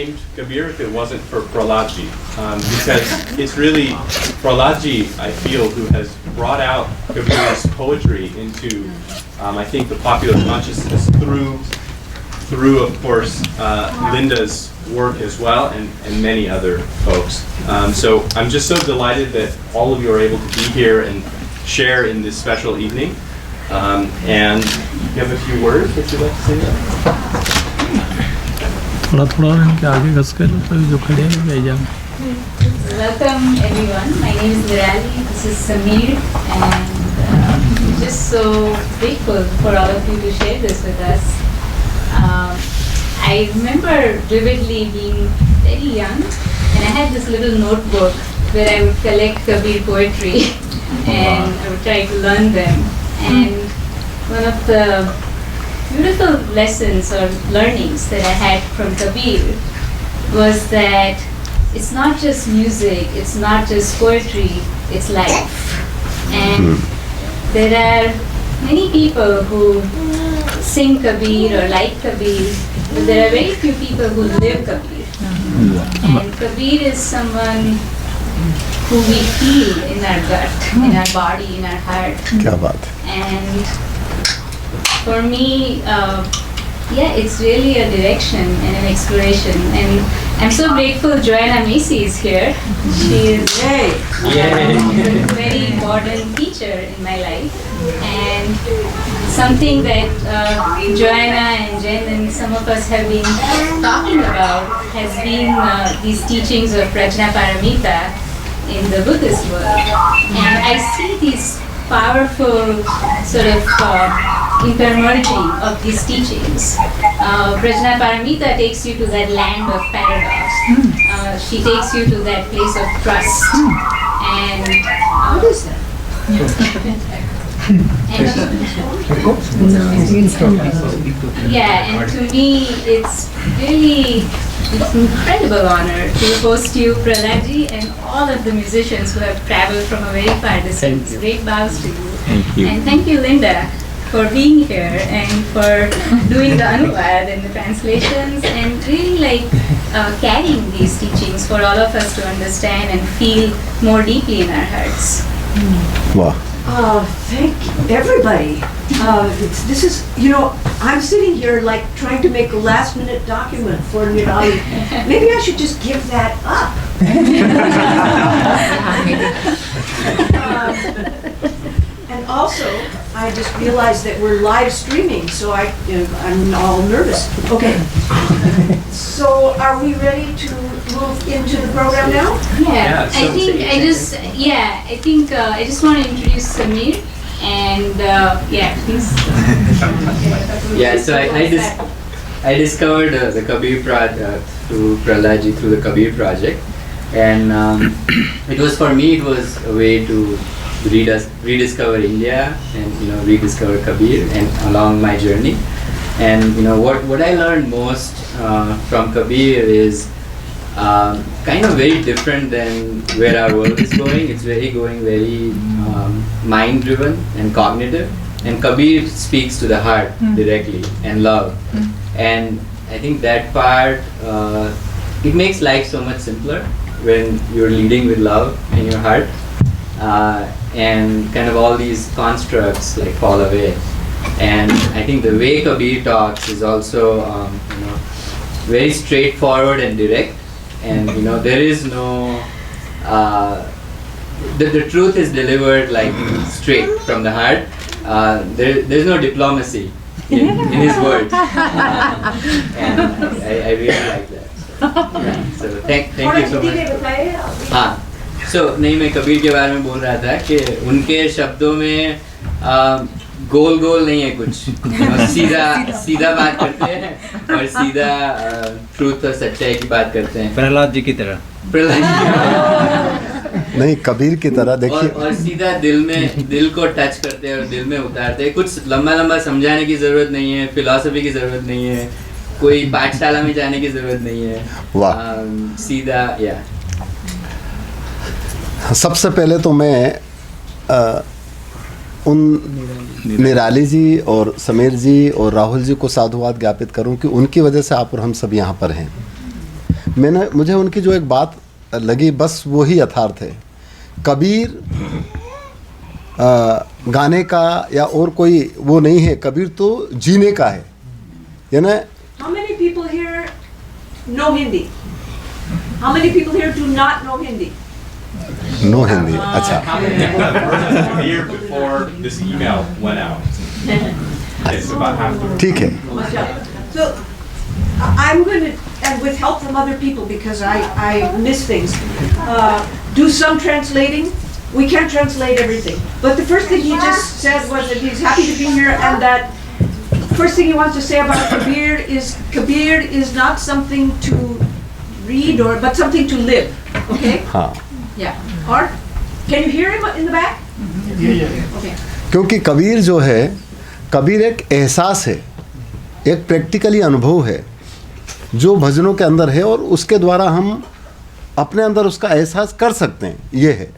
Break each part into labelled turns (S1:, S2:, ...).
S1: named Kabir if it wasn't for Prahlad ji, because it's really Prahlad ji, I feel, who has brought out Kabir's poetry into, I think, the popular consciousness through of course, Linda's work as well, and many other folks. So I'm just so delighted that all of you are able to be here and share in this special evening. And you have a few words that you'd like to say?
S2: थोड़ा इनके आगे घस कर जो खड़े हैं भेजा.
S3: Welcome everyone. My name is Nirali. This is Samir, and just so grateful for all of you to share this with us. I remember vividly being very young, and I had this little notebook where I would collect Kabir poetry and I would try to learn them. And one of the beautiful lessons or learnings that I had from Kabir was that it's not just music, it's not just poetry, it's life. And there are many people who sing Kabir or like Kabir, but there are very few people who live Kabir. And Kabir is someone who we feel in our gut, in our body, in our heart.
S4: क्या बात है.
S3: And for me, it's really a direction and an exploration. And I'm so grateful Joanna Macy is here. She is a very important teacher in my life. And something that Joanna and Jen and some of us have been talking about has been these teachings of Prajnaparamita in the Buddhist world. And I see these powerful sort of intermerging of these teachings. Prajnaparamita takes you to that land of paradox. She takes you to that place of trust. And what is that? And to me, it's really an incredible honor to host you, Prahlad ji, and all of the musicians who have traveled from a very far distance. Great bows to you.
S2: Thank you.
S3: And thank you, Linda, for being here and for doing the anuvad and the translations and really carrying these teachings for all of us to understand and feel more deeply in our hearts.
S4: वाह.
S5: Thank everybody. This is, I'm sitting here like trying to make a last minute document for Nirali. Maybe I should just give that up. And also, I just realized that we're live streaming, so I'm all nervous. Okay. So, are we ready to move into the program now?
S3: I just want to introduce Samir and please.
S6: So I discovered the Kabir project through Prahlad ji, through the Kabir project, and it was for me, it was a way to rediscover India and rediscover Kabir and along my journey. And what I learned most from Kabir is kind of very different than where our world is going. It's going very mind driven and cognitive, and Kabir speaks to the heart directly and love. And I think that part it makes life so much simpler when you're leading with love in your heart, and kind of all these constructs fall away. And I think the way Kabir talks is also very straightforward and direct, and there is no the truth is delivered straight from the heart. There's no diplomacy in his words, and I really like that. So thank you so much. नहीं, मैं कबीर के बारे में बोल रहा था कि उनके शब्दों में गोल गोल नहीं है कुछ, सीधा बात करते हैं और सीधा ट्रूथ और सच्चाई की बात करते हैं.
S2: प्रहलाद जी की तरह.
S4: नहीं, कबीर की तरह देखिए.
S6: और सीधा दिल को टच करते हैं और दिल में उतारते हैं. कुछ लंबा समझाने की जरूरत नहीं है, फिलॉसफी की जरूरत नहीं है, कोई पाठशाला में जाने की जरूरत नहीं है. सीधा
S4: सबसे पहले तो मैं उन निराली जी और समीर जी और राहुल जी को साधुवाद ज्ञापित करूं कि उनकी वजह से आप और हम सब यहाँ पर हैं. मुझे उनकी जो एक बात लगी बस वो ही यथार्थ है। कबीर गाने का या और कोई वो नहीं है, कबीर तो जीने का है, यानी
S5: How many people here know Hindi? How many people here do not know Hindi?
S4: No Hindi. अच्छा,
S1: Here before this email went out. It's about half the room.
S4: ठीक है।
S5: So I'm going to, and with help from other people because I miss things, do some translating. We can't translate everything. But the first thing he just said was that he's happy to be here and that first thing he wants to say about Kabir is not something to read but something to live. Okay?
S4: हाँ,
S5: Yeah. Or can you hear him in the back? Okay.
S4: क्योंकि कबीर जो है, कबीर एक एहसास है, एक practically अनुभव है जो भजनों के अंदर है और उसके द्वारा हम अपने अंदर उसका एहसास कर सकते हैं, ये है।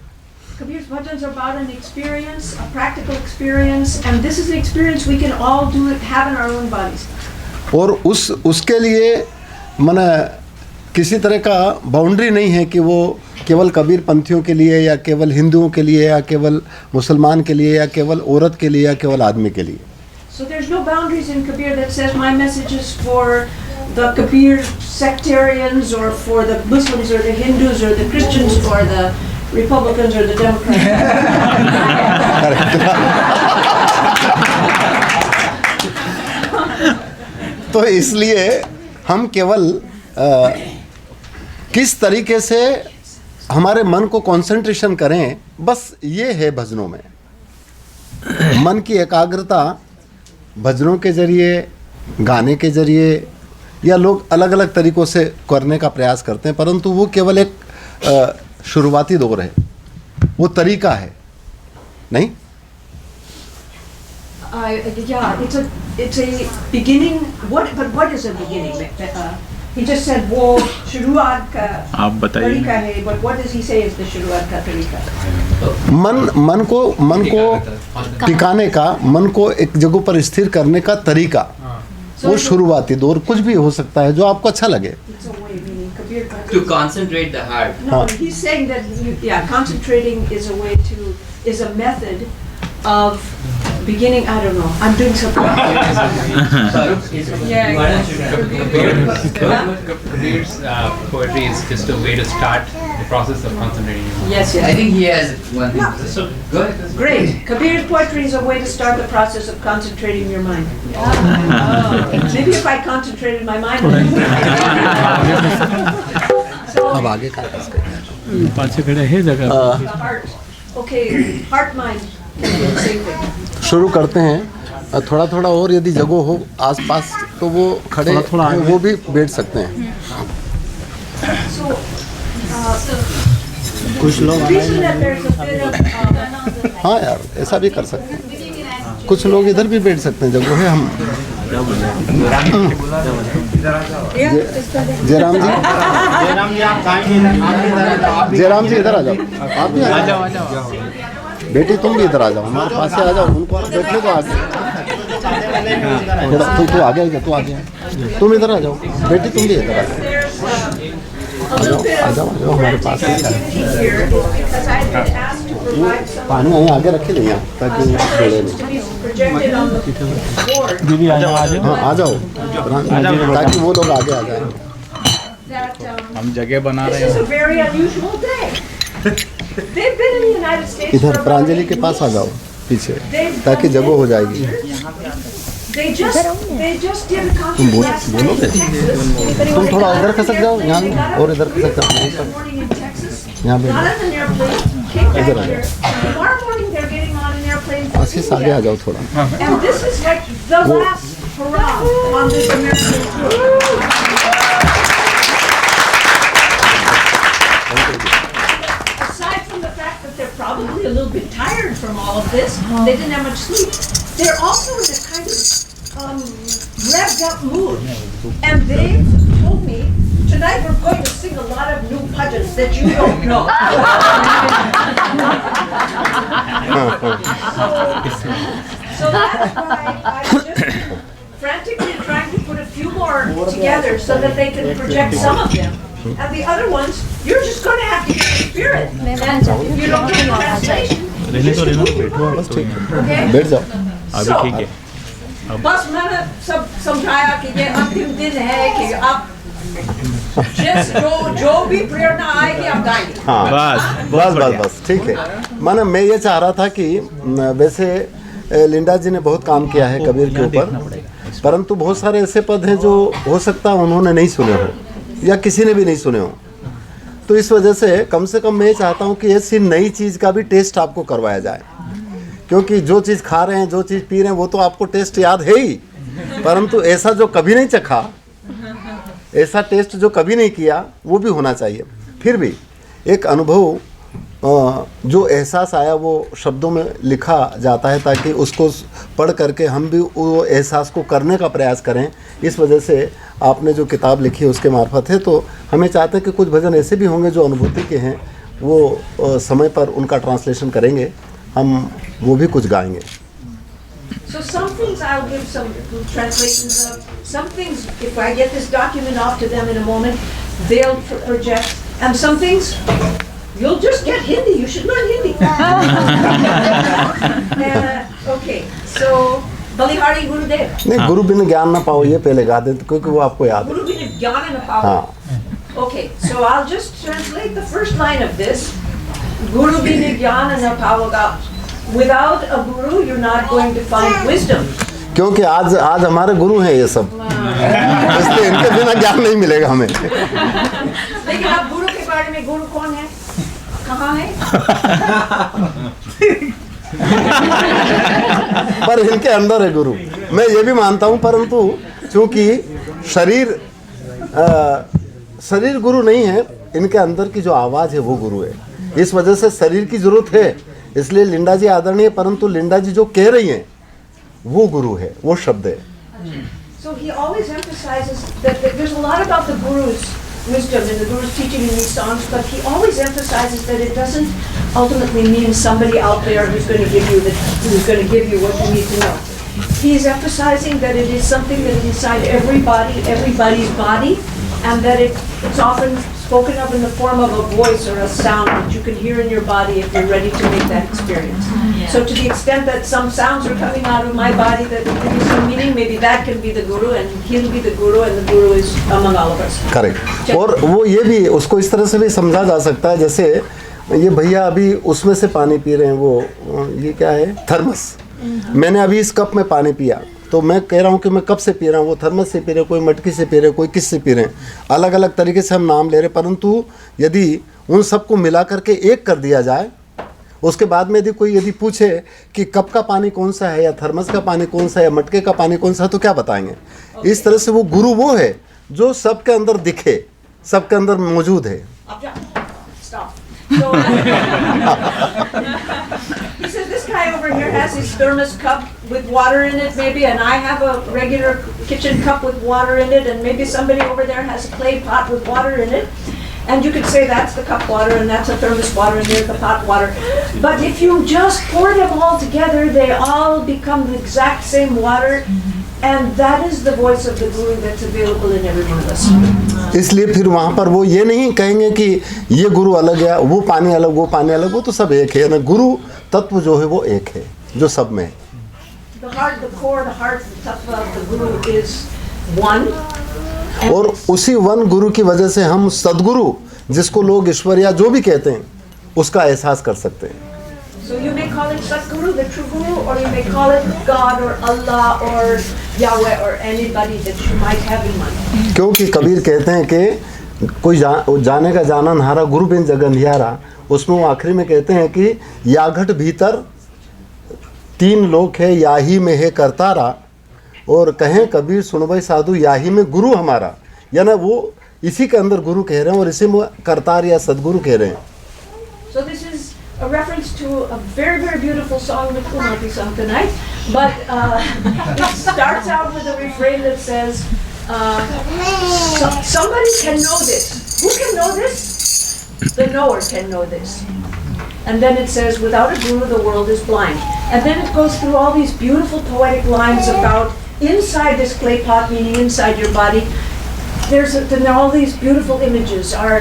S5: Kabir's bhajans are about an experience, a practical experience, and this is an experience we can all have in our own bodies.
S4: और उसके लिए माने किसी तरह का बाउंड्री नहीं है कि वो केवल कबीर पंथियों के लिए या केवल हिंदुओं के लिए या केवल मुसलमान के लिए या केवल औरत के लिए या केवल आदमी के लिए।
S5: So there's no boundaries in Kabir that says my message is for the Kabir sectarians or for the Muslims or the Hindus or the Christians or the Republicans or the Democrats.
S4: तो इसलिए हम केवल किस तरीके से हमारे मन को कंसंट्रेशन करें, बस ये है भजनों में। मन की एकाग्रता भजनों के जरिए, गाने के जरिए या लोग अलग अलग तरीक़ों से करने का प्रयास करते हैं, परंतु वो केवल एक शुरुआती दौर है, वो तरीका है नहीं।
S5: Yeah, it's a beginning. But what is a beginning? He just said वो शुरुआत का
S2: आप बताइए।
S5: तरीका है, but what does he say is the शुरुआत का तरीका?
S4: मन को टिकाने का, मन को एक जगह पर स्थिर करने का तरीका, वो शुरुआती दौर कुछ भी हो सकता है जो आपको अच्छा लगे।
S5: It's a way, meaning Kabir
S6: To concentrate the heart.
S5: No, he's saying that concentrating is a method of beginning. I don't know. I'm doing something.
S7: Kabir's poetry is just a way to start the process of concentrating.
S5: Yes,
S6: I
S5: yes.
S6: think he has one thing. So go ahead.
S5: Great. Kabir's poetry is a way to start the process of concentrating your mind. Maybe if I concentrated my mind.
S4: अब आगे का
S2: पाछे खड़े है जगह
S5: The heart. Okay, heart mind can be the same thing.
S4: शुरू करते हैं। थोड़ा थोड़ा और यदि जगह हो आसपास तो वो खड़े
S2: थोड़ा आगे।
S4: वो भी बैठ सकते हैं।
S5: So,
S4: कुछ लोग
S5: the reason that there's a bit of
S4: हाँ यार, ऐसा भी कर सकते हैं। कुछ लोग इधर भी बैठ सकते हैं, जगह है। हम जयराम जी इधर आ जाओ, आप भी आ जाओ। बेटी तुम भी इधर आ जाओ, हमारे पास से आ जाओ। उनको बैठने तो आगे थोड़ा, तू आगे तुम इधर आ जाओ। बेटी तुम भी इधर आ जाओ हमारे पास से।
S5: here because I've been asked to provide some
S4: पानी यहीं आगे रखे नहीं आप, ताकि जोड़े नहीं।
S5: to be projected on the board
S2: दीदी आ जाओ
S4: हाँ आ जाओ, ताकि वो लोग आगे आ जाए।
S5: that
S2: हम जगह बना
S5: this is a very unusual day. They've been in the United States for
S4: इधर
S5: about
S4: प्रांजलि
S5: 8
S4: के पास आ
S5: weeks.
S4: जाओ पीछे, ताकि जगह हो जाएगी।
S5: They just did a concert last night in Texas.
S4: तुम थोड़ा उधर खसक जाओ, यहाँ और इधर खसक जाओ।
S5: This morning in Texas.
S4: यहाँ पे
S5: Got on an airplane, came back
S4: इधर आ
S5: here. Tomorrow morning they're getting on an airplane to
S4: आशीष आगे आ
S5: India.
S4: जाओ थोड़ा।
S5: And this is like the last hurrah on this American tour. Aside from the fact that they're probably a little bit tired from all of this, they didn't have much sleep, they're also in a kind of revved up mood. And they told me, tonight we're going to sing a lot of new bhajans that you don't know. So that's why I'm just frantically trying to put a few more together so that they can project some of them. and the other ones, you're just going to have to get the spirit. And you don't need translation.
S2: रहने दो
S4: बस ठीक है,
S5: Okay?
S4: बैठ जाओ।
S2: अभी
S5: So,
S2: ठीक है।
S5: बस मैंने सब समझाया कि ये अंतिम दिन है कि आप just जो भी प्रेरणा आएगी आप गाएंगे।
S4: हाँ
S2: बस
S4: बस बस बस ठीक है। माने मैं ये चाह रहा था कि वैसे लिंडा जी ने बहुत काम किया है कबीर के ऊपर, परंतु बहुत सारे ऐसे पद हैं जो हो सकता है उन्होंने नहीं सुने हो या किसी ने भी नहीं सुने हो। तो इस वजह से कम मैं ये चाहता हूँ कि ऐसी नई चीज़ का भी टेस्ट आपको करवाया जाए, क्योंकि जो चीज़ खा रहे हैं, जो चीज़ पी रहे हैं, वो तो आपको टेस्ट याद है ही, परंतु ऐसा जो कभी नहीं चखा, ऐसा टेस्ट जो कभी नहीं किया, वो भी होना चाहिए। फिर भी एक अनुभव जो एहसास आया वो शब्दों में लिखा जाता है, ताकि उसको पढ़ करके हम भी वो एहसास को करने का प्रयास करें। इस वजह से आपने जो किताब लिखी है उसके मार्फत है, तो हमें चाहते हैं कि कुछ भजन ऐसे भी होंगे जो अनुभूति के हैं, वो समय पर उनका ट्रांसलेशन करेंगे, हम वो भी कुछ गाएंगे।
S5: So some things I'll give some translations of. Some things, if I get this document off to them in a moment, they'll project. And some things, you'll just get Hindi. You should learn Hindi. Okay, so Balihari Gurudev.
S4: नहीं, गुरु बिन ज्ञान ना पाओ ये पहले गा देते, क्योंकि वो आपको याद है।
S5: Guru bin Jnana na Pao.
S4: हाँ
S5: Okay, so I'll just translate the first line of this. Guru bin Jnana na Pavaga. Without a guru, you're not going to find wisdom.
S4: क्योंकि आज हमारे गुरु हैं ये सब, इसलिए इनके बिना ज्ञान नहीं मिलेगा हमें।
S5: लेकिन आप गुरु के बारे में, गुरु कौन है, कहाँ है?
S4: पर इनके अंदर है गुरु, मैं ये भी मानता हूँ, परंतु चूंकि शरीर गुरु नहीं है, इनके अंदर की जो आवाज़ है वो गुरु है। इस वजह से शरीर की जरूरत है, इसलिए लिंडा जी आदरणीय, परंतु लिंडा जी जो कह रही हैं वो गुरु है, वो शब्द है।
S5: So he always emphasizes that there's a lot about the guru's wisdom and the guru's teaching in these songs, but he always emphasizes that it doesn't ultimately mean somebody out there who's going to give you what you need to know. He is emphasizing that it is something that is inside everybody's body, and that it's often spoken of in the form of a voice or a sound that you can hear in your body if you're ready to make that experience. So to the extent that some sounds are coming out of my body that give me some meaning, maybe that can be the guru, and he'll be the guru, and the guru is among all of us.
S4: Correct. और वो ये भी उसको इस तरह से भी समझा जा सकता है, जैसे ये भैया अभी उसमें से पानी पी रहे हैं, वो ये क्या है, थर्मस। मैंने अभी इस कप में पानी पिया, तो मैं कह रहा हूँ कि मैं कब से पी रहा हूँ, वो थर्मस से पी रहे, कोई मटकी से पी रहे, कोई किस से पी रहे हैं, अलग अलग तरीके से हम नाम ले रहे, परंतु यदि उन सबको मिला करके एक कर दिया जाए, उसके बाद में यदि पूछे कि कप का पानी कौन सा है, या थर्मस का पानी कौन सा है, या मटके का पानी कौन सा है, तो क्या बताएंगे? इस तरह से वो गुरु वो है जो सबके अंदर दिखे, सबके अंदर मौजूद है।
S5: Stop. So, he says this guy over here has his thermos cup with water in it maybe, and I have a regular kitchen cup with water in it, and maybe somebody over there has a clay pot with water in it, and you could say that's the cup water and that's a thermos water and there's the pot water. But if you just pour them all together, they all become the exact same water, and that is the voice of the guru that's available in every one of us.
S4: इसलिए फिर वहाँ पर वो ये नहीं कहेंगे कि ये गुरु अलग है, वो पानी अलग, वो पानी अलग, वो तो सब एक है ना। गुरु तत्व जो है वो एक है, जो सब में है।
S5: The heart, the core, the heart, the tattva of the guru is one.
S4: और उसी वन गुरु की वजह से हम सदगुरु, जिसको लोग ईश्वर या जो भी कहते हैं, उसका एहसास कर सकते हैं।
S5: So you may call it Satguru, the true guru, or you may call it God or Allah or Yahweh or anybody that you might have in mind.
S4: क्योंकि कबीर कहते हैं कि कोई जाने का जानन हारा गुरु बिन जगन्यारा, उसमें वो आखिरी में कहते हैं कि याघट भीतर तीन लोक है, याही में है करतारा, और कहें कबीर सुनबई साधु याही में गुरु हमारा, यानी वो इसी के अंदर गुरु कह रहे हैं और इसी में करतार या सदगुरु कह रहे हैं।
S5: So this is a reference to a very, very beautiful song that will not be sung tonight, but it starts out with a refrain that says, somebody can know this. Who can know this? The knower can know this. And then it says, without a guru, the world is blind. And then it goes through all these beautiful poetic lines about inside this clay pot, meaning inside your body, there's then all these beautiful images are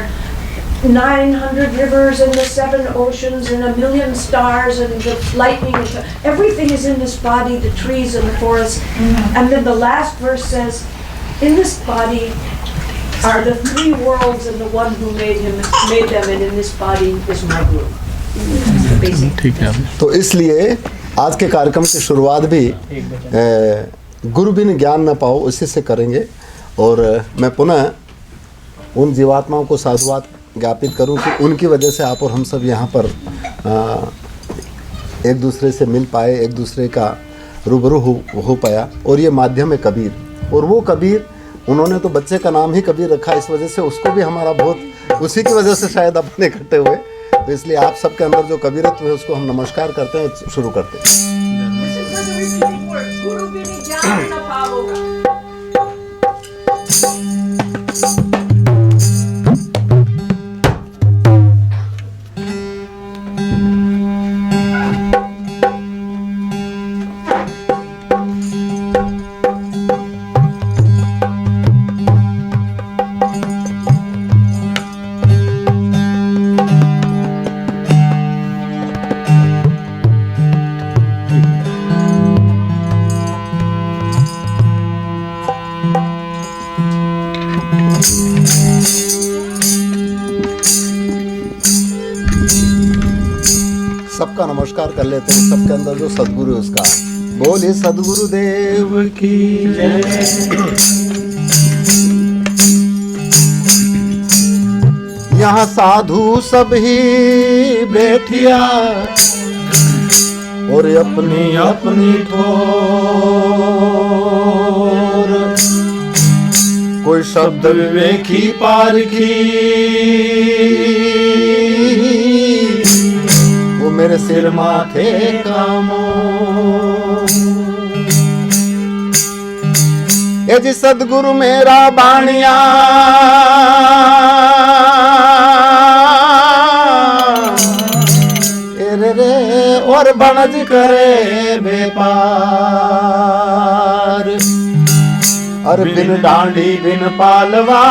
S5: 900 rivers and the 7 oceans and 1,000,000 stars and the lightning. And everything is in this body, the trees and the forests. And then the last verse says, in this body are the 3 worlds and the one who made them, and in this body is my guru. Basic.
S2: ठीक है
S4: तो इसलिए आज के कार्यक्रम की शुरुआत भी गुरु बिन ज्ञान न पाओ उसी से करेंगे। और मैं पुनः उन जीवात्माओं को साधुवाद ज्ञापित करूं कि उनकी वजह से आप और हम सब यहाँ पर एक दूसरे से मिल पाए, एक दूसरे का रूबरू हो पाया। और ये माध्यम है कबीर, और वो कबीर उन्होंने तो बच्चे का नाम ही कबीर रखा, इस वजह से उसको भी हमारा बहुत उसी की वजह से शायद अपने इकट्ठे हुए। तो इसलिए आप सबके अंदर जो कबीरत्व है उसको हम नमस्कार करते हैं, शुरू करते हैं।
S5: गुरु बिन ज्ञान न पाओगा।
S4: सबका नमस्कार कर लेते हैं, सबके अंदर जो सदगुरु है उसका बोले सदगुरु देव की जय। यहाँ साधु सब ही बैठिया और अपनी अपनी ठोर, कोई शब्द विवेकी पारखी वो मेरे सिर माथे कामो। ये जी सदगुरु मेरा बाणिया रे और बनज करे व्यापार, और बिन डांडी बिन पालवा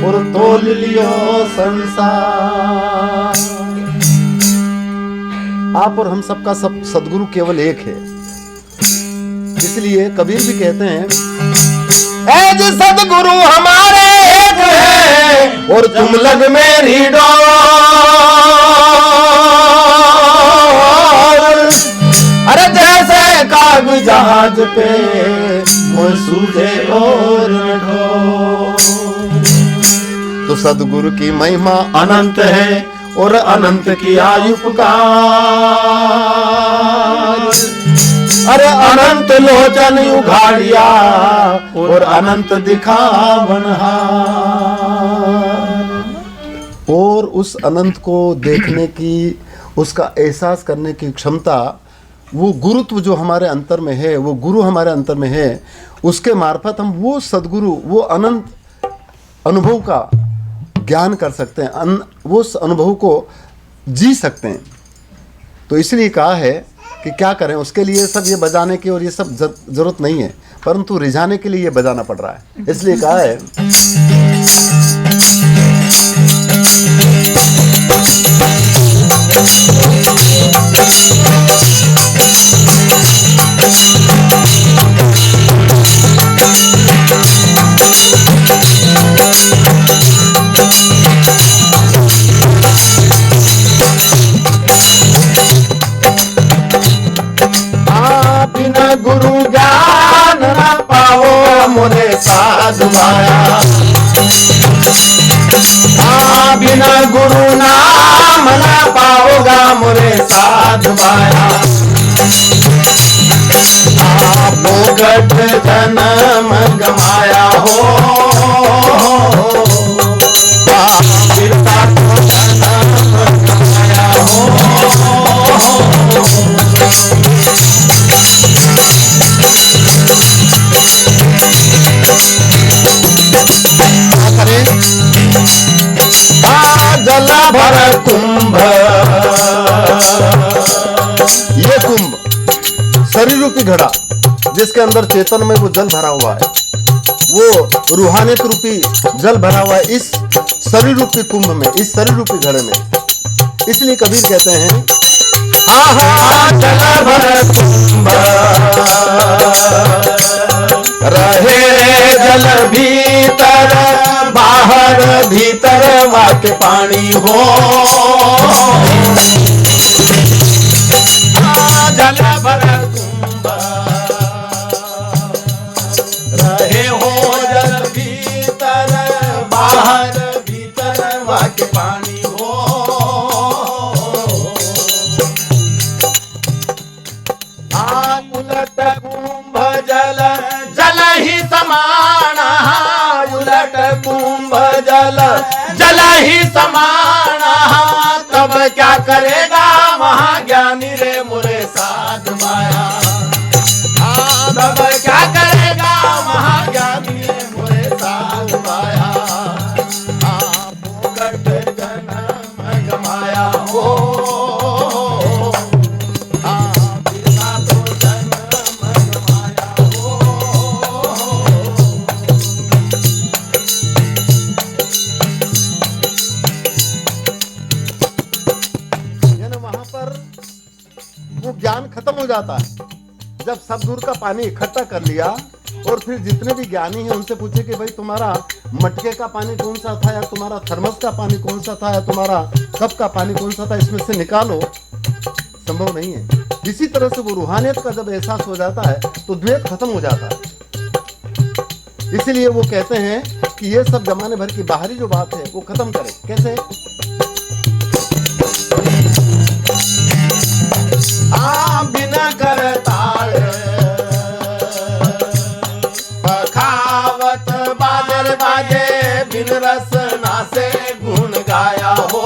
S4: और तोल लियो संसार। आप और हम सबका सब सदगुरु केवल एक है। इसलिए कबीर भी कहते हैं ऐ जी सदगुरु हमारे एक है और तुम लग मेरी डोर। अरे जैसे काग जहाज पे मुझ सूझे और ढोर। तो सदगुरु की महिमा अनंत है और अनंत की आयु पुकार। अरे अनंत लोचन उघाड़िया और अनंत दिखावनहार। और उस अनंत को देखने की, उसका एहसास करने की क्षमता, वो गुरुत्व जो हमारे अंतर में है, वो गुरु हमारे अंतर में है, उसके मार्फत हम वो सदगुरु, वो अनंत अनुभव का ज्ञान कर सकते हैं, वो उस अनुभव को जी सकते हैं। तो इसलिए कहा है कि क्या करें, उसके लिए सब ये बजाने की और ये सब जरूरत नहीं है, परंतु रिझाने के लिए ये बजाना पड़ रहा है। इसलिए कहा है गुरु ज्ञान न पाओ मोरे साधु माया। बिना गुरु नाम न पाओगा मोरे साधु माया। भोगट जन्म गमाया हो बिरता को जन्म गमाया हो। जल भर कुंभ, ये कुंभ शरीर रूपी घड़ा जिसके अंदर चेतन में वो जल भरा हुआ है, वो रूहानियत रूपी जल भरा हुआ है इस शरीर रूपी कुंभ में, इस शरीर रूपी घड़े में। इसलिए कबीर कहते हैं, आहा जल भर कुंभ रहे जल भीतर, बाहर भीतर वाके पानी हो। जल भर कुंभ रहे हो जल भीतर, बाहर भीतर वाके पानी हो। उलट कुंभ जल जल ही समाना, उलट कुंभ जल जल ही समाना, तब क्या करेगा महाज्ञानी रे मोरे साध माया। तब क्या करेगा महाज्ञानी रे मोरे साध माया। फोकट जन्म गमाया हो, ज्ञान खत्म हो जाता है। जब सब दूर का पानी इकट्ठा कर लिया और फिर जितने भी ज्ञानी हैं उनसे पूछे कि भाई तुम्हारा मटके का पानी कौन सा था, या तुम्हारा थर्मस का पानी कौन सा था, या तुम्हारा कप का पानी कौन सा था, इसमें से निकालो, संभव नहीं है। इसी तरह से वो रूहानियत का जब एहसास हो जाता है तो द्वैत खत्म हो जाता है। इसीलिए वो कहते हैं कि ये सब जमाने भर की बाहरी जो बात है वो खत्म करें। कैसे? बिना करताल पखावत बाजर बाजे, बिन रसना से गुण गाया हो।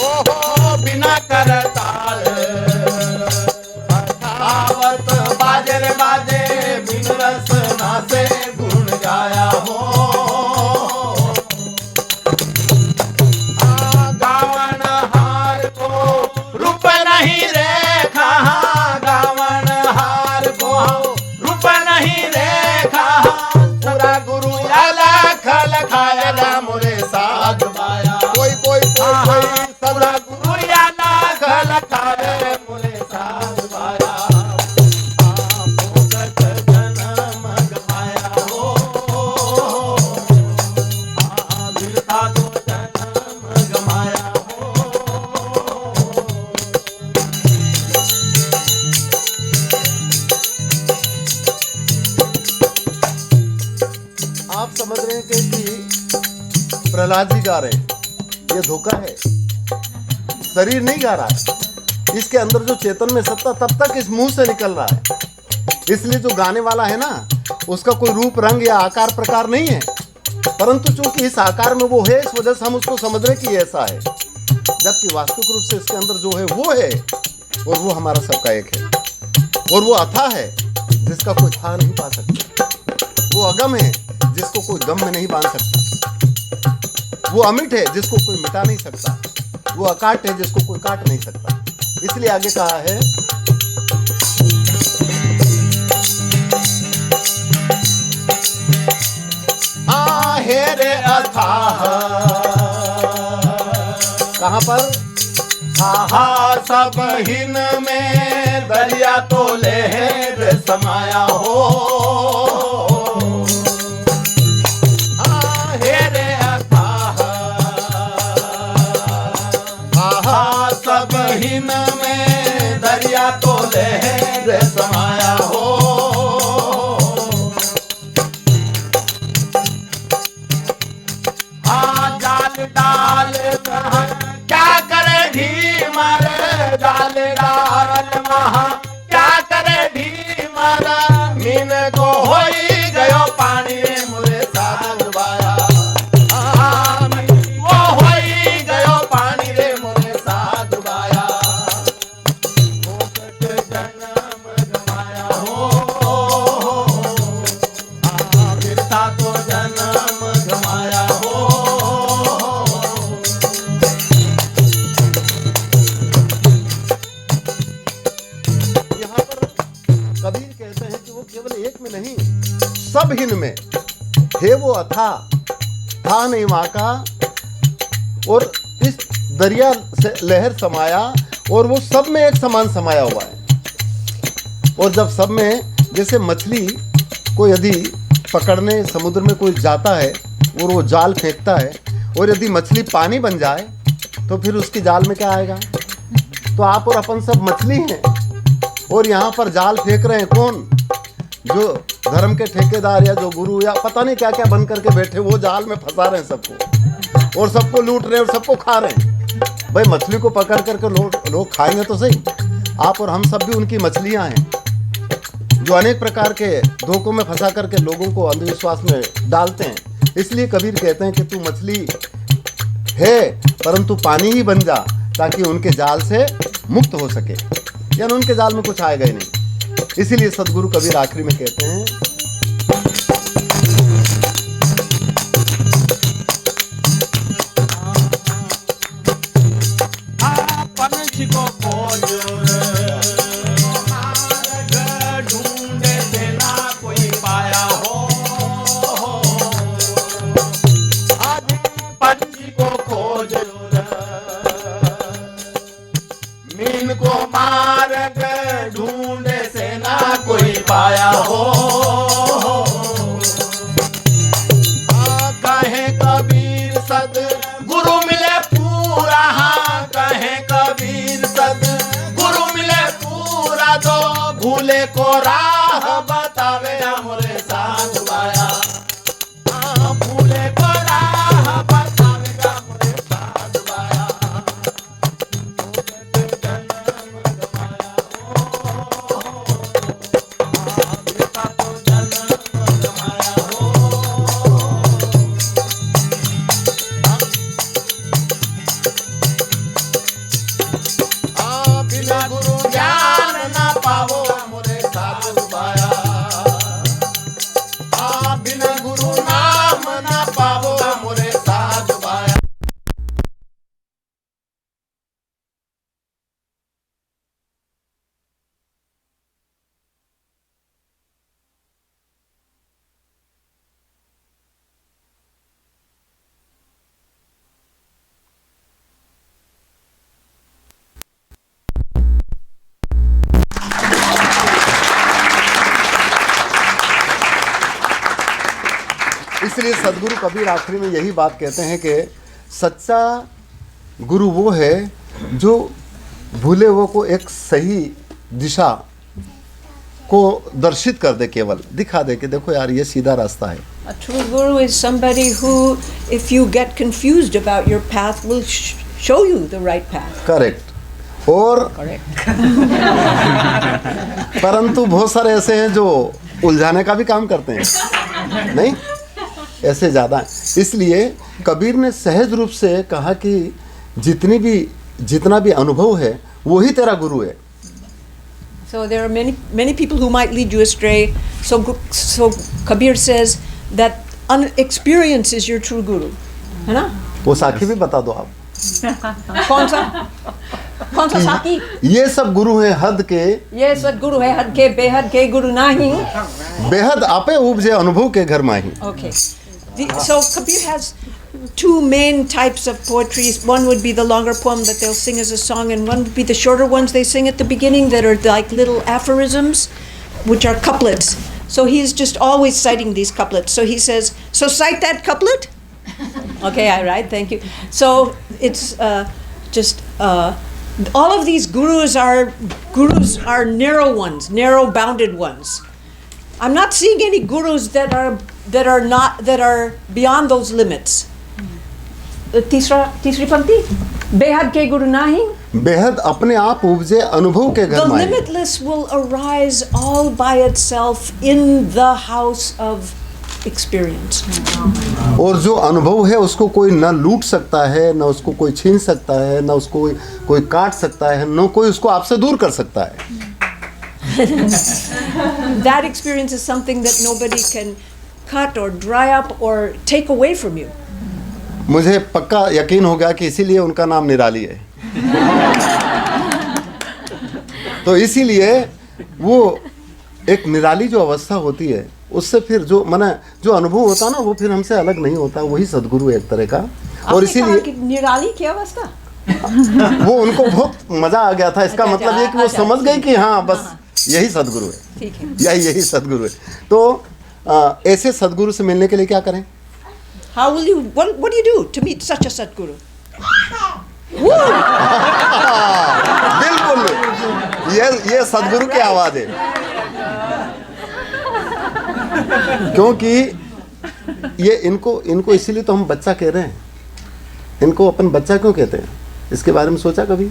S4: ओहो बिना करताल पखावत बाजर बाजे, बिन रसना से गुण गाया हो। नहीं रेखा गावन हार को रूप नहीं रेखा, पूरा गुरु अलख लखाया मोरे साध माया। कोई कोई कोई पूरा गुरु अलख लखाया मोरे साध माया। फोकट जन्म गमाया हो, बिरता तो जन्म गमाया। आप समझ रहे हैं कि प्रहलाद जी गा रहे हैं, ये धोखा है। शरीर नहीं गा रहा है, इसके अंदर जो चेतन में सत्ता तब तक इस मुंह से निकल रहा है। इसलिए जो गाने वाला है ना, उसका कोई रूप रंग या आकार प्रकार नहीं है, परंतु चूंकि इस आकार में वो है, इस वजह से हम उसको समझ रहे कि ऐसा है, जबकि वास्तविक रूप से इसके अंदर जो है वो है, और वो हमारा सबका एक है। और वो अथा है जिसका कोई था नहीं पा सकता, वो अगम है जिसको कोई गम में नहीं बांध सकता, वो अमिट है जिसको कोई मिटा नहीं सकता, वो अकाट है जिसको कोई काट नहीं सकता। इसलिए आगे कहा है, आहे रे अथाह, कहां पर? आहा सब हिन में दरिया तो लहर समाया हो। सब हिन में दरिया तो लहर समाया हो। जाल डाल क्या करे ढीमर, जाल डाल महा क्या करे ढीमर, मीन को होई गयो पानी मुरे साध बाया। वो होई गयो पानी रे मुरे साध बाया। फोकट जन्म गमाया एक में नहीं, सब हिन में है वो अथा, था नहीं वहाँ का। और इस दरिया से लहर समाया और वो सब में एक समान समाया हुआ है। और जब सब में, जैसे मछली को यदि पकड़ने समुद्र में कोई जाता है और वो जाल फेंकता है, और यदि मछली पानी बन जाए तो फिर उसकी जाल में क्या आएगा? तो आप और अपन सब मछली हैं, और यहाँ पर जाल फेंक रहे हैं कौन? जो धर्म के ठेकेदार या जो गुरु या पता नहीं क्या क्या बन करके बैठे, वो जाल में फंसा रहे हैं सबको, और सबको लूट रहे हैं और सबको खा रहे हैं। भाई मछली को पकड़ करके लोग खाएंगे तो सही। आप और हम सब भी उनकी मछलियाँ हैं, जो अनेक प्रकार के धोखों में फंसा करके लोगों को अंधविश्वास में डालते हैं। इसलिए कबीर कहते हैं कि तू मछली है परंतु पानी ही बन जा, ताकि उनके जाल से मुक्त हो सके, यानी उनके जाल में कुछ आएगा ही नहीं। इसीलिए सदगुरु कबीर आखिरी में कहते हैं,
S8: पाया हो। कहे कबीर सद गुरु मिले पूरा, कहे कबीर सद गुरु मिले पूरा, तो भूले को राह बतावे हमरे साथ बाया। भूले को राह बतावे हमरे साथ बाया।
S4: इसलिए सदगुरु कबीर आखिरी में यही बात कहते हैं कि सच्चा गुरु वो है जो भूले हुए को एक सही दिशा को दर्शित कर दे, केवल दिखा दे कि देखो यार ये सीधा रास्ता है।
S5: A true guru is somebody who, if you get confused about your path, will show you the right path.
S4: Correct. और परंतु बहुत सारे ऐसे हैं जो उलझाने का भी काम करते हैं, नहीं ऐसे ज़्यादा हैं। इसलिए कबीर ने सहज रूप से कहा कि जितना भी अनुभव है वही तेरा गुरु है।
S5: So there are many people who might lead you astray. So Kabir says that experience is your true guru, है ना?
S4: वो साखी भी बता दो आप।
S5: कौन सा साखी?
S4: ये सब गुरु है हद के,
S5: ये सदगुरु है हद के, बेहद के गुरु नाही।
S4: बेहद आपे उपजे अनुभव के घर माही।
S5: Okay. So Kabir has two main types of poetry. One would be the longer poem that they'll sing as a song, and one would be the shorter ones they sing at the beginning that are like little aphorisms, which are couplets. So he's just always citing these couplets. So he says, so cite that couplet? Okay, all right, thank you. So it's all of these gurus are narrow ones, narrow bounded ones. I'm not seeing any gurus that are beyond those limits. तीसरी पंक्ति, बेहद के गुरु नाही,
S4: बेहद अपने आप उपजे अनुभव के घर
S5: the
S4: Mahi.
S5: limitless will arise all by itself in the house of experience.
S4: और जो अनुभव है उसको कोई न लूट सकता है, न उसको कोई छीन सकता है, न उसको कोई काट सकता है, न कोई उसको आपसे दूर कर सकता है।
S5: That experience is something that nobody can cut or dry up or take away from you.
S4: मुझे पक्का यकीन हो गया कि इसीलिए उनका नाम निराली है। तो इसीलिए वो एक निराली जो अवस्था होती है, उससे फिर जो माने जो अनुभव होता है ना, वो फिर हमसे अलग नहीं होता, वही सदगुरु है एक तरह का। और इसीलिए
S5: निराली की अवस्था,
S4: वो उनको बहुत मजा आ गया था। इसका मतलब ये कि वो समझ गए कि हाँ बस यही सदगुरु है,
S5: ठीक है।
S4: यही सदगुरु है। तो ऐसे सदगुरु से मिलने के लिए क्या करें?
S5: How will you, what do you do to meet such a Sadguru?
S4: बिल्कुल, ये सदगुरु की आवाज है। क्योंकि ये इनको इसीलिए तो हम बच्चा कह रहे हैं। इनको अपन बच्चा क्यों कहते हैं, इसके बारे में सोचा कभी?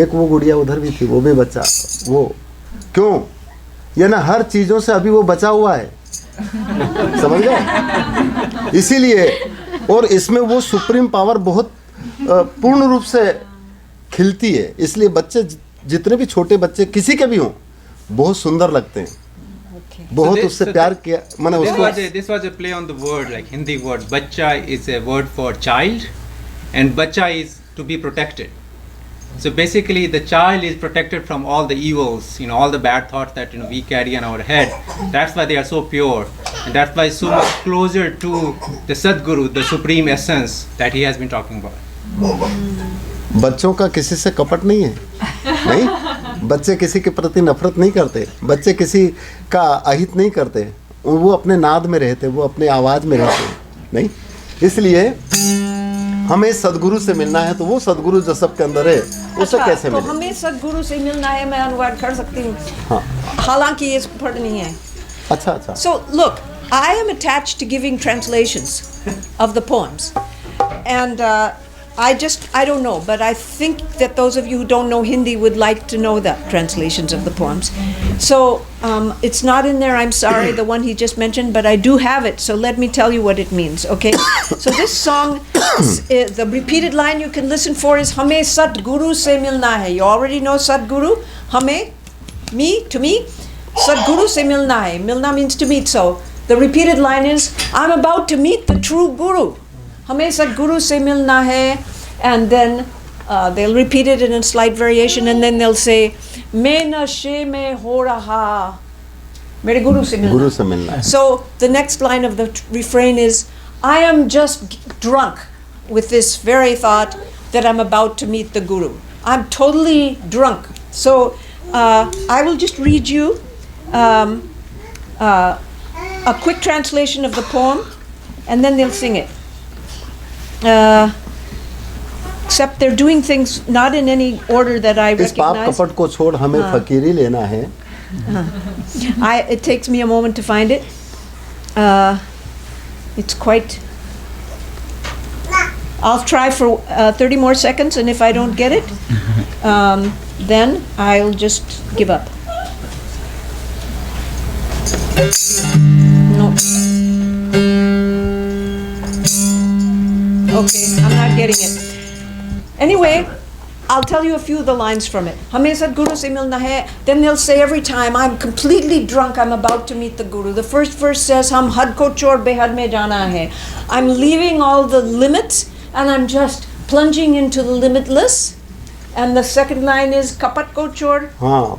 S4: एक वो गुड़िया उधर भी थी, वो भी बच्चा। वो क्यों? ये ना हर चीजों से अभी वो बचा हुआ है, समझ गए? इसीलिए, और इसमें वो सुप्रीम पावर बहुत पूर्ण रूप से खिलती है। इसलिए बच्चे, जितने भी छोटे बच्चे किसी के भी हों, बहुत सुंदर लगते हैं, बहुत उससे प्यार किया। मैंने उसको
S7: this was a play on the word, like Hindi word. Bacha is a word for child, and bacha is to be protected. So basically, the child is protected from all the evils, all the bad thoughts that we carry in our head. That's why they are so pure, and that's why so much closer to the Sadguru, the supreme essence that he has been talking about.
S4: बच्चों का किसी से कपट नहीं है, नहीं, बच्चे किसी के प्रति नफरत नहीं करते, बच्चे किसी का अहित नहीं करते, वो अपने नाद में रहते, वो अपने आवाज में रहते, नहीं। इसलिए हमें सदगुरु से मिलना है, तो वो सदगुरु जो सबके अंदर है, उसे कैसे
S5: तो
S4: मिले?
S5: हमें सदगुरु से मिलना है, मैं अनुवाद कर सकती हूँ।
S4: हाँ,
S5: हालांकि ये पढ़नी है।
S4: अच्छा।
S5: So look, I am attached to giving translations of the poems, and I don't know, but I think that those of you who don't know Hindi would like to know the translations of the poems. So it's not in there, I'm sorry, the one he just mentioned, but I do have it, so let me tell you what it means, okay? So this song, the repeated line you can listen for is Hame Sadguru se milna hai. You already know Sadguru. Hame, to me, Sadguru se milna hai. Milna means to meet, so the repeated line is, I'm about to meet the true Guru. Hame Sadguru se milna hai, and then they'll repeat it in a slight variation, and then they'll say, Main nashe mein ho raha, mere Guru se milna. So the next line of the refrain is, I am just drunk with this very thought that I'm about to meet the Guru. I'm totally drunk. So I will just read you a quick translation of the poem, and then they'll sing it. Except they're doing things not in any order that I
S4: इस पाप
S5: recognize.
S4: कपट को छोड़ हमें फकीरी लेना है।
S5: It takes me a moment to find it. It's quite. I'll try for 30 more seconds, and if I don't get it, then I'll just give up. No. Okay, I'm not getting it. Anyway, I'll tell you a few of the lines from it. Hame Sadguru se milna hai. Then they'll say every time, I'm completely drunk, I'm about to meet the Guru. The first verse says, Hum had ko chor behad mein jana hai. I'm leaving all the limits and I'm just plunging into the limitless. And the second line is, Kapat ko chor.
S4: हाँ,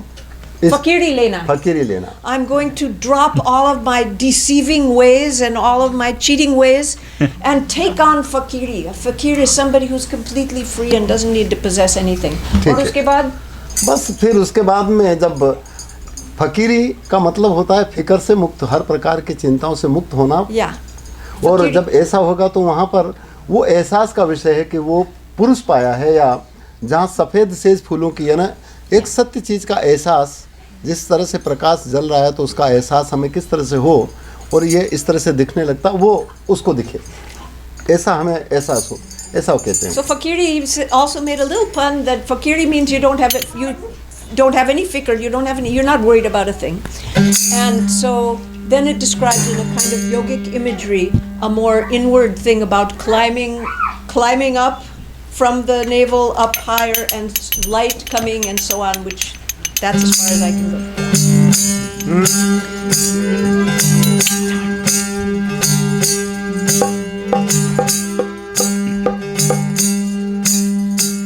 S5: Fakiri lena.
S4: फकीरी लेना।
S5: I'm going to drop all of my deceiving ways and all of my cheating ways and take on fakiri. A fakir is somebody who's completely free and doesn't need to possess anything.
S4: ठीक
S5: और
S4: है।
S5: उसके बाद
S4: बस फिर उसके बाद में जब फकीरी का मतलब होता है फिक्र से मुक्त, हर प्रकार की चिंताओं से मुक्त होना।
S5: या
S4: और
S5: फकीरी।
S4: जब ऐसा होगा तो वहाँ पर वो एहसास का विषय है कि वो पुरुष पाया है, या जहाँ सफ़ेद सेज फूलों की है ना, एक सत्य चीज़ का एहसास, जिस तरह से प्रकाश जल रहा है तो उसका एहसास हमें किस तरह से हो और ये इस तरह से दिखने लगता, वो उसको दिखे, ऐसा हमें एहसास हो, ऐसा वो कहते हैं।
S5: So fakiri also made a little pun that fakiri means you don't have it, you don't have any fikr, you don't have any, you're not worried about a thing. And so then it describes in a kind of yogic imagery a more inward thing about climbing up from the navel up higher and light coming and so on, which that's as far as I can go.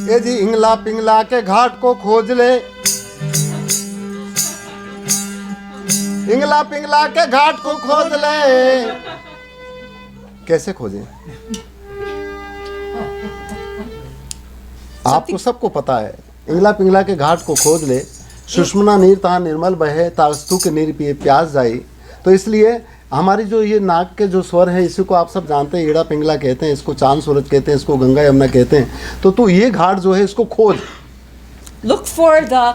S4: ये जी इंगला पिंगला के घाट को खोज ले, इंगला पिंगला के घाट को खोज ले। कैसे खोजें? आपको सबको पता है, इंगला पिंगला के घाट को खोज ले, सुषमना नीर तहाँ निर्मल बहे, तास्तु के नीर पिए प्यास जाई। तो इसलिए हमारी जो ये नाक के जो स्वर है, इसी को आप सब जानते हैं, ईड़ा पिंगला कहते हैं, इसको चांद सूरज कहते हैं, इसको गंगा यमुना कहते हैं। तो तू ये घाट जो है इसको खोज।
S5: Look for the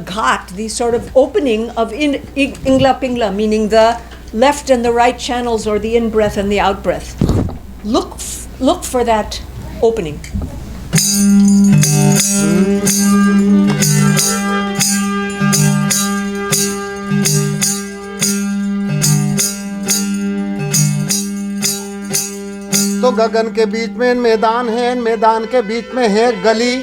S5: ghat, the sort of opening of ingla pingla, meaning the left and the right channels, or the in breath and the out breath. Look for that opening.
S4: तो गगन के बीच में मैदान है, मैदान के बीच में है गली,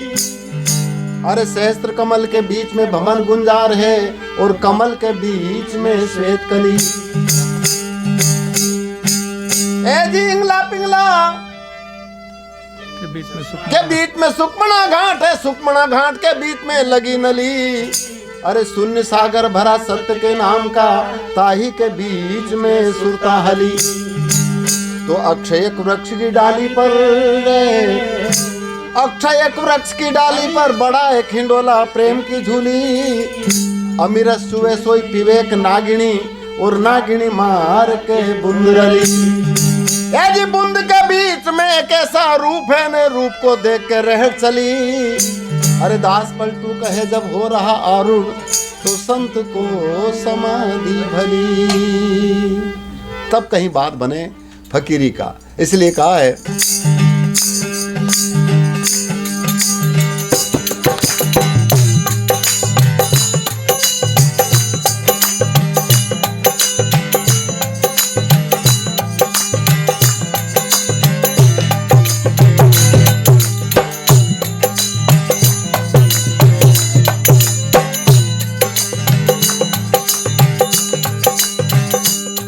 S4: अरे सहस्त्र कमल के बीच में भवन गुंजार है, और कमल के बीच में श्वेत कली। ए जी इंगला पिंगला
S2: के बीच में
S4: सुखमना घाट है, सुखमना घाट के बीच में लगी नली, अरे शून्य सागर भरा सत्य के नाम का, ताही के बीच में सुरता हली। तो अक्षय वृक्ष की डाली पर, अक्षय वृक्ष की डाली पर बड़ा एक हिंडोला प्रेम की झूली, अमीरस सुवे सोई पिवेक नागिनी, और नागिनी मार के बुंदरली। ए जी बुंद के बीच में कैसा रूप है, ने रूप को देख के रह चली, अरे दास पलटू कहे जब हो रहा आरूढ़, तो संत को समाधि भली। तब कहीं बात बने फकीरी का, इसलिए कहा है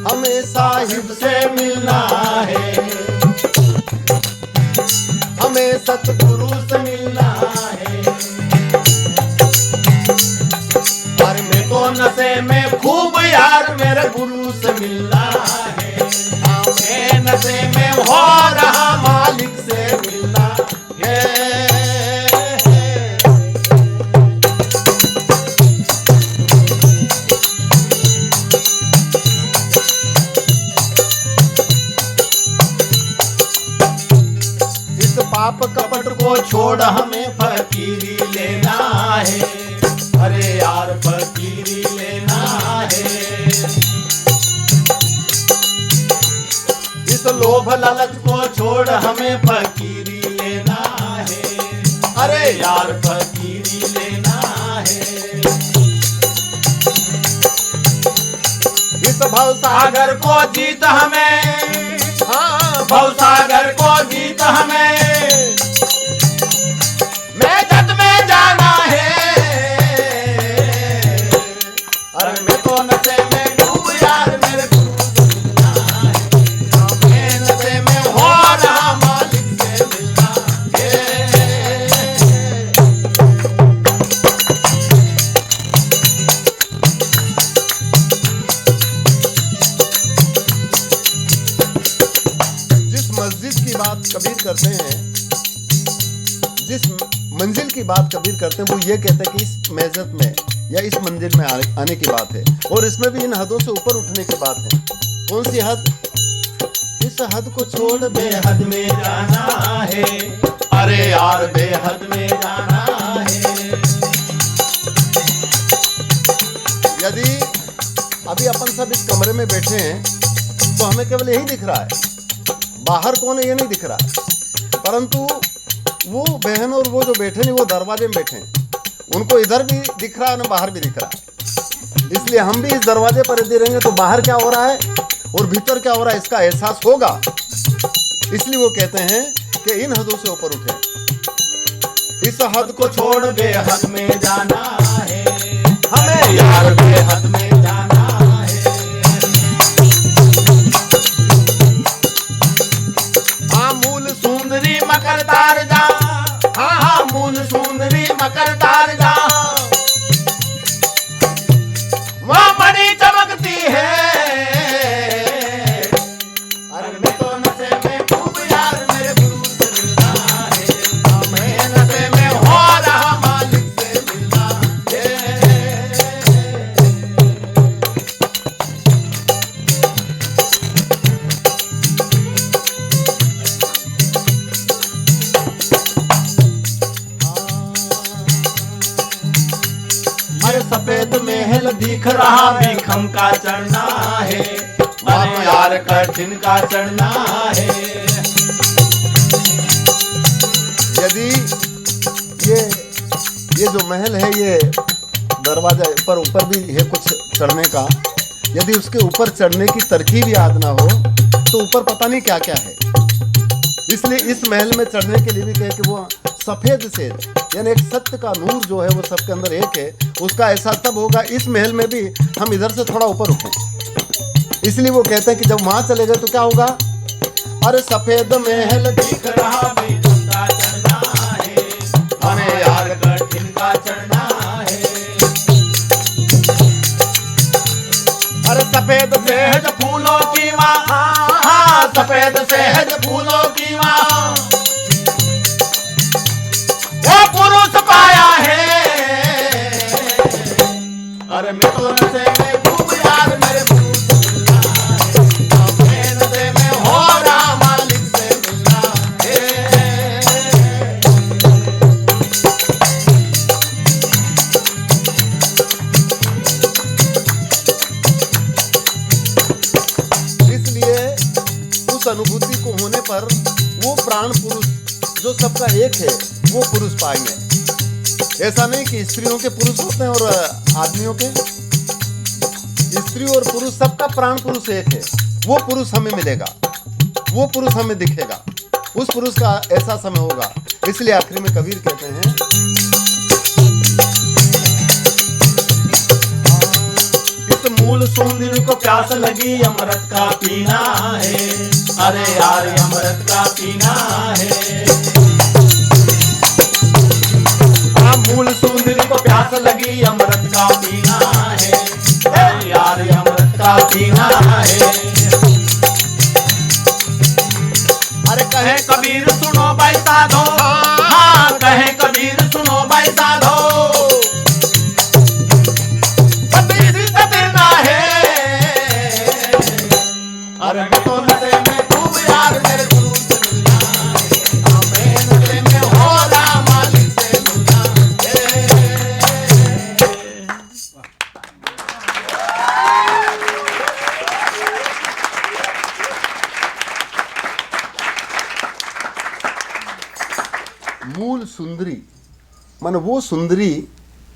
S4: हमें साहिब से मिलना है, हमें सतगुरु से मिलना है, पर मैं तो नशे में खूब यार मेरे गुरु से मिलना है, हाँ मैं नशे में हो रहा मालिक से मिलना है। पाप कपट को छोड़ हमें फकीरी लेना है, अरे यार फकीरी लेना है। इस लोभ लालच को छोड़ हमें फकीरी लेना है, अरे यार फकीरी लेना है। इस भवसागर को जीत हमें, हाँ भवसागर को जीत हमें, मैं जग में जाना है, अरे मैं तो नशे में डूब यार मेरे गुरु से मिलना है, मैं नशे में हो रहा मालिक से मिलना है। जिस मस्जिद की बात कबीर करते हैं, जिस मंजिल की बात कबीर करते हैं, वो ये कहते हैं कि इस मेज़त में या इस मंजिल में आने की बात है, और इसमें भी इन हदों से ऊपर उठने की बात है। कौन सी हद? इस हद को छोड़ बेहद में जाना है, अरे यार बेहद में जाना है। यदि अभी अपन सब इस कमरे में बैठे हैं तो हमें केवल यही दिख रहा है, बाहर कौन है ये नहीं दिख रहा है, परंतु वो बहन और वो जो बैठे नहीं, वो दरवाजे में बैठे हैं, उनको इधर भी दिख रहा है ना बाहर भी दिख रहा है। इसलिए हम भी इस दरवाजे पर यदि रहेंगे तो बाहर क्या हो रहा है और भीतर क्या हो रहा है इसका एहसास होगा। इसलिए वो कहते हैं कि इन हदों से ऊपर उठे, इस हद को छोड़ बेहद में जाना है, हमें यार बेहद में जाना है। हाँ मूल सुंदरी मकरदार जा, हाँ मूल सुंदरी मकरदार जा, वहाँ बड़ी चमकती
S8: अरे सफेद महल दिख रहा भीखम का चढ़ना है, अरे यार कठिन का चढ़ना है।
S4: यदि ये जो महल है, ये दरवाजा पर ऊपर भी है कुछ चढ़ने का, यदि उसके ऊपर चढ़ने की तरकीब याद ना हो तो ऊपर पता नहीं क्या क्या है। इसलिए इस महल में चढ़ने के लिए भी कहे कि वो सफेद से, यानी एक सत्य का नूर जो है वो सबके अंदर एक है, उसका एहसास तब होगा इस महल में भी हम इधर से थोड़ा ऊपर उठें। इसलिए वो कहते हैं कि जब वहां चले गए तो क्या होगा, अरे सफेद महल
S8: दिख रहा भीखम का चढ़ना है, अरे यार कठिन का चढ़ना है। अरे सफेद सहज फूलों की माँ, सफेद सहज फूलों की माँ, वो पुरुष पाया है। अरे मित्रों से मैं खूब यार मेरे पुरुष मिलना है, नशे में हो रहा मालिक से मिलना है।
S4: इसलिए उस अनुभूति को होने पर वो प्राण पुरुष जो सबका एक है वो पुरुष पाएंगे। ऐसा नहीं कि स्त्रियों के पुरुष होते हैं और आदमियों के, स्त्री और पुरुष सबका प्राण पुरुष एक है। वो पुरुष हमें मिलेगा, वो पुरुष हमें दिखेगा, उस पुरुष का एहसास हमें होगा। इसलिए आखिरी में कबीर कहते हैं,
S8: इस मूल सुंदर को प्यास लगी अमृत का पीना है, अरे यार अमृत का पीना है। मूल सुंदरी को प्यास लगी अमृत का पीना है, अरे यार अमृत का पीना है। अरे कहे कबीर सुनो भाई साधो, हाँ कहे कबीर सुनो भाई साधो, अरे तो नशे में खूब यार मेरे गुरु से मिलना है, हमें नशे में हो रहा मालिक से मिलना है।
S4: मूल सुंदरी माने वो सुंदरी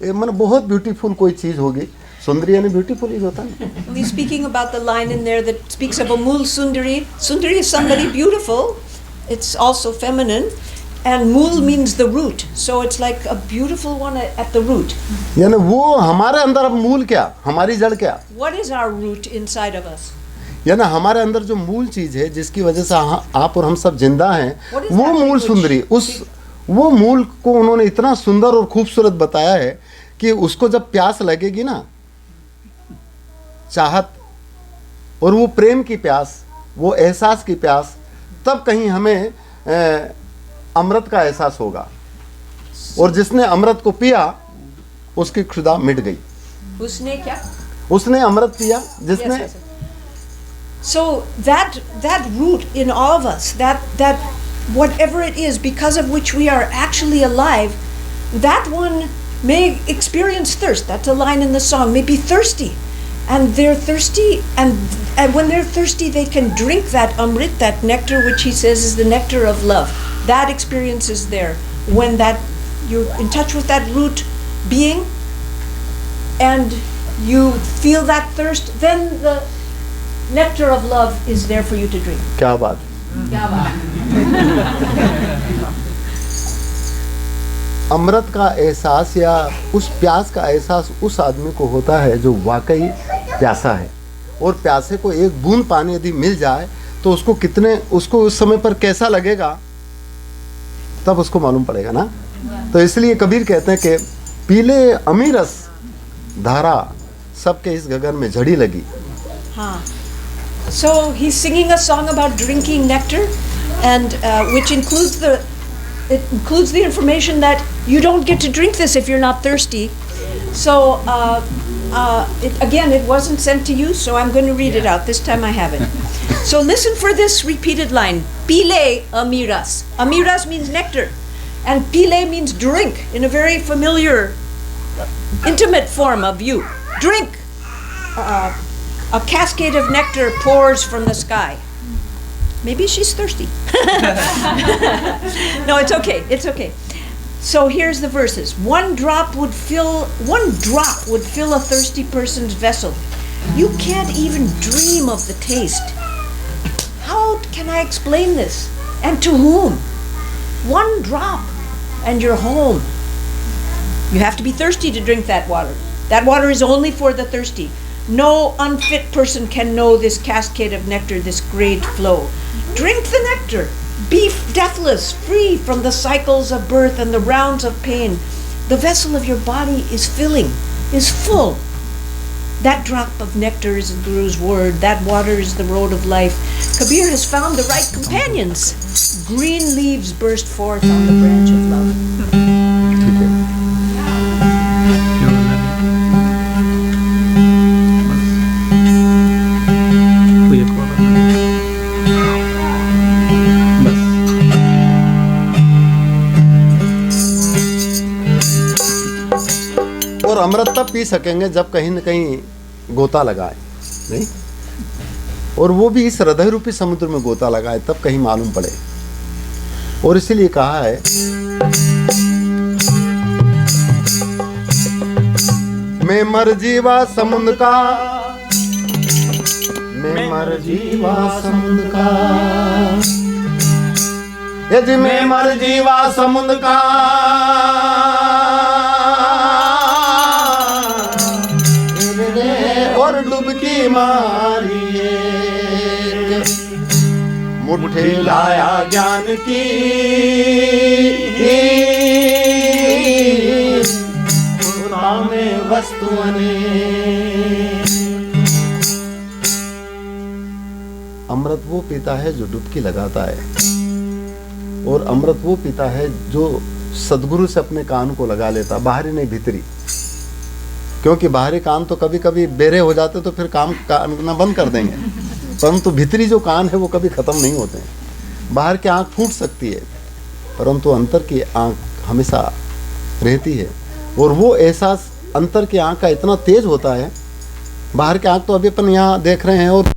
S4: माने बहुत ब्यूटीफुल कोई चीज होगी। सुंदरी यानी ब्यूटीफुल ही होता है।
S5: He's speaking about the line in there that speaks of a Mool Sundari. Sundari is somebody beautiful. It's also feminine. And Mool means the root. So it's like a beautiful one at the root.
S4: यानी वो हमारे अंदर अब मूल क्या, हमारी जड़ क्या,
S5: What is our root inside of us?
S4: यानी हमारे अंदर जो मूल चीज है जिसकी वजह से आप और हम सब जिंदा हैं,
S5: What is
S4: वो
S5: that
S4: मूल
S5: language?
S4: सुंदरी, उस वो मूल को उन्होंने इतना सुंदर और खूबसूरत बताया है कि उसको जब प्यास लगेगी ना, चाहत और वो प्रेम की प्यास, वो एहसास की प्यास, तब कहीं हमें अमृत का एहसास होगा। और जिसने अमृत को पिया उसकी क्षुधा मिट गई।
S5: उसने क्या?
S4: उसने अमृत पिया जिसने।
S5: Yes, yes. So that root in all of us, that whatever it is because of which we are actually alive, that one may experience thirst. That's a line in the song. May be thirsty, and they're thirsty, and when they're thirsty, they can drink that amrit, that nectar, which he says is the nectar of love. That experience is there when you're in touch with that root being, and you feel that thirst. Then the nectar of love is there for you to drink.
S4: क्या बात। अमृत का एहसास या उस प्यास का एहसास उस आदमी को होता है जो वाकई प्यासा है। और प्यासे को एक बूंद पानी यदि मिल जाए तो उसको उस समय पर कैसा लगेगा तब उसको मालूम पड़ेगा ना। तो इसलिए कबीर कहते हैं कि पीले अमीरस धारा सबके इस गगन में झड़ी लगी।
S5: Huh. So he's singing a song about drinking nectar, and which includes the information that you don't get to drink this if you're not thirsty. So it wasn't sent to you, so I'm going to read it out. This time I have it. So listen for this repeated line. Pile amiras. Amiras means nectar, and pile means drink in a very familiar intimate form of you. Drink. A cascade of nectar pours from the sky. Maybe she's thirsty. No, it's okay. It's okay. So here's the verses. One drop would fill a thirsty person's vessel. You can't even dream of the taste. How can I explain this? And to whom? One drop and you're home. You have to be thirsty to drink that water. That water is only for the thirsty. No unfit person can know this cascade of nectar, this great flow. Drink the nectar. Be deathless, free from the cycles of birth and the rounds of pain. The vessel of your body is full. That drop of nectar is the Guru's word. That water is the road of life. Kabir has found the right companions. Green leaves burst forth on the branch of love.
S4: और अमृत तब P सकेंगे जब कहीं न कहीं गोता लगाए, नहीं? और वो भी इस हृदय रूपी समुद्र में गोता लगाए, तब कहीं मालूम पड़े। और इसीलिए कहा है मैं मर जीवा समुद्र का, मैं मर जीवा समुद्र का, यदि मैं मर जीवा समुद्र का, और डुबकी मारिए मुट्ठी लाया ज्ञान की, में वस्तुओं ने। अमृत वो पीता है जो डुबकी लगाता है, और अमृत वो पीता है जो सदगुरु से अपने कान को लगा लेता, बाहरी नहीं भीतरी। क्योंकि बाहरी कान तो कभी कभी बेरे हो जाते तो फिर काम करना बंद कर देंगे, परंतु भीतरी जो कान है वो कभी खत्म नहीं होते हैं। बाहर की आंख फूट सकती है परंतु अंतर की आंख हमेशा रहती है, और वो एहसास अंतर की आंख का इतना तेज होता है। बाहर की आंख तो अभी अपन यहाँ देख रहे हैं और